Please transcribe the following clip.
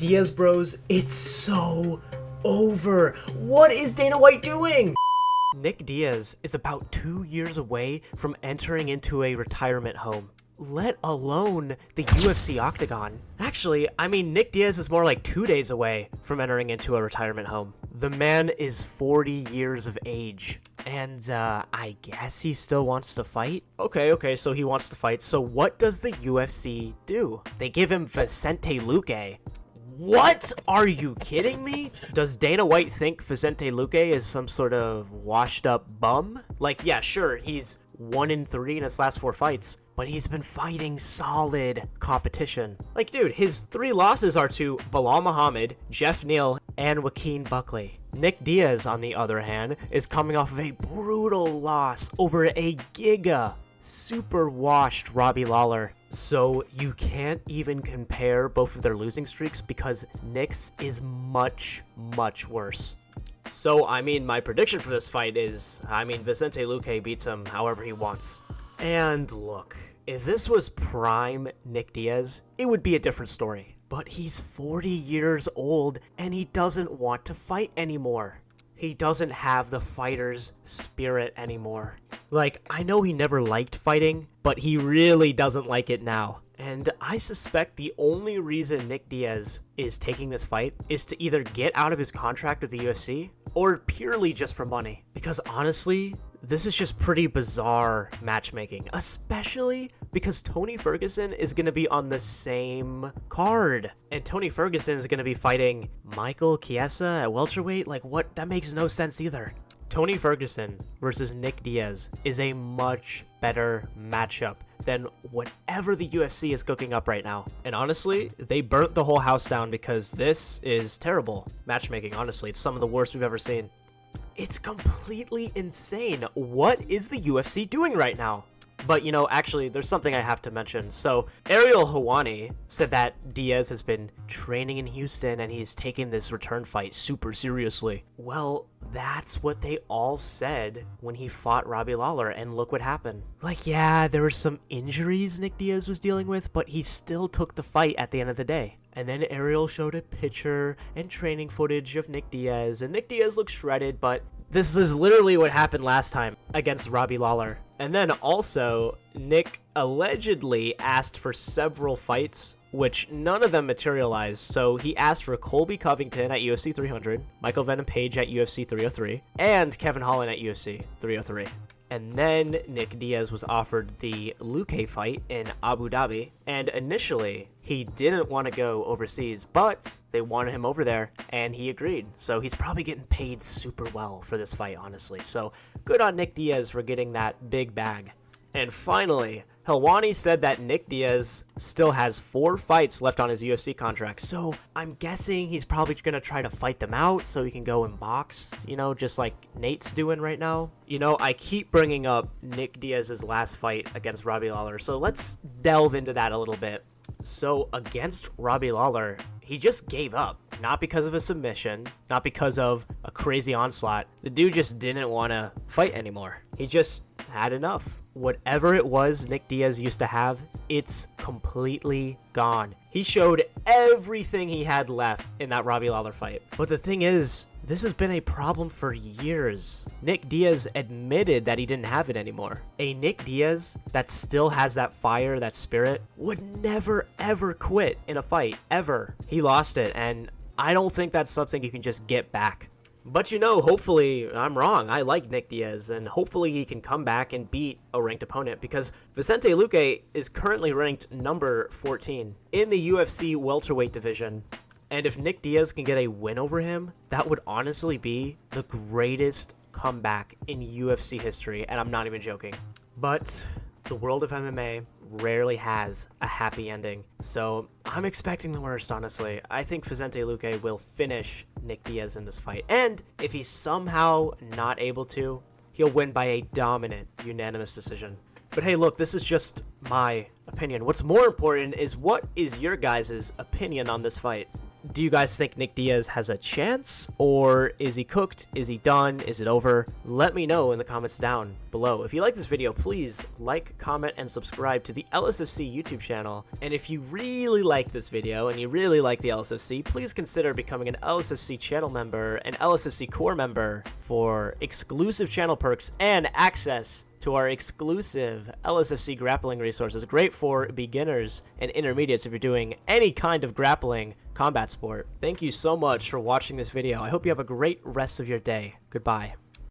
Diaz bros, it's so over. What is Dana White doing? Nick Diaz is about 2 years away from entering into a retirement home, let alone the UFC octagon. Actually, I mean, Nick Diaz is more like 2 days away from entering into a retirement home. The man is 40 years of age, and I guess he still wants to fight? Okay, so he wants to fight. So what does the UFC do? They give him Vicente Luque. What? Are you kidding me? Does Dana White think Vicente Luque is some sort of washed up bum? Like, yeah, sure, he's 1-3 in his last 4 fights, but he's been fighting solid competition. Like, dude, his 3 losses are to Bilal Muhammad, Jeff Neal, and Joaquin Buckley. Nick Diaz, on the other hand, is coming off of a brutal loss over a super washed Robbie Lawler. So you can't even compare both of their losing streaks because Nick's is much, much worse. So, I mean, my prediction for this fight is, Vicente Luque beats him however he wants. And look, if this was prime Nick Diaz, it would be a different story. But he's 40 years old and he doesn't want to fight anymore. He doesn't have the fighter's spirit anymore. Like, I know he never liked fighting, but he really doesn't like it now. And I suspect the only reason Nick Diaz is taking this fight is to either get out of his contract with the UFC or purely just for money. Because honestly, this is just pretty bizarre matchmaking, especially because Tony Ferguson is going to be on the same card. And Tony Ferguson is going to be fighting Michael Chiesa at welterweight. Like, what? That makes no sense either. Tony Ferguson versus Nick Diaz is a much better matchup than whatever the UFC is cooking up right now. And honestly, they burnt the whole house down because this is terrible matchmaking. Honestly, it's some of the worst we've ever seen. It's completely insane. What is the UFC doing right now? But, you know, actually, there's something I have to mention. So, Ariel Helwani said that Diaz has been training in Houston and he's taking this return fight super seriously. Well, that's what they all said when he fought Robbie Lawler, and look what happened. Like, yeah, there were some injuries Nick Diaz was dealing with, but he still took the fight at the end of the day. And then Ariel showed a picture and training footage of Nick Diaz, and Nick Diaz looked shredded, but this is literally what happened last time against Robbie Lawler. And then also, Nick allegedly asked for several fights, which none of them materialized. So he asked for Colby Covington at UFC 300, Michael Venom Page at UFC 303, and Kevin Holland at UFC 303. And then Nick Diaz was offered the Luque fight in Abu Dhabi, and initially he didn't want to go overseas, but they wanted him over there, and he agreed. So he's probably getting paid super well for this fight, honestly. So good on Nick Diaz for getting that big bag. And finally, Helwani said that Nick Diaz still has 4 fights left on his UFC contract. So I'm guessing he's probably going to try to fight them out so he can go and box, you know, just like Nate's doing right now. You know, I keep bringing up Nick Diaz's last fight against Robbie Lawler, so let's delve into that a little bit. So against Robbie Lawler, he just gave up. Not because of a submission, not because of a crazy onslaught. The dude just didn't want to fight anymore. He just had enough. Whatever it was Nick Diaz used to have, it's completely gone. He showed everything he had left in that Robbie Lawler fight. But the thing is, this has been a problem for years. Nick Diaz admitted that he didn't have it anymore. A Nick Diaz that still has that fire, that spirit, would never ever quit in a fight, ever. He lost it, and I don't think that's something you can just get back. But you know, hopefully I'm wrong. I like Nick Diaz, and hopefully he can come back and beat a ranked opponent, because Vicente Luque is currently ranked number 14 in the UFC welterweight division. And if Nick Diaz can get a win over him, that would honestly be the greatest comeback in UFC history, and I'm not even joking. But the world of MMA rarely has a happy ending, so I'm expecting the worst, honestly. I think Vicente Luque will finish Nick Diaz in this fight, and if he's somehow not able to, he'll win by a dominant, unanimous decision. But hey, look, this is just my opinion. What's more important is, what is your guys' opinion on this fight? Do you guys think Nick Diaz has a chance, or is he cooked? Is he done? Is it over? Let me know in the comments down below. If you like this video, please like, comment, and subscribe to the LSFC YouTube channel. And if you really like this video and you really like the LSFC, please consider becoming an LSFC channel member, an LSFC core member for exclusive channel perks and access to our exclusive LSFC grappling resources, great for beginners and intermediates if you're doing any kind of grappling combat sport. Thank you so much for watching this video. I hope you have a great rest of your day. Goodbye.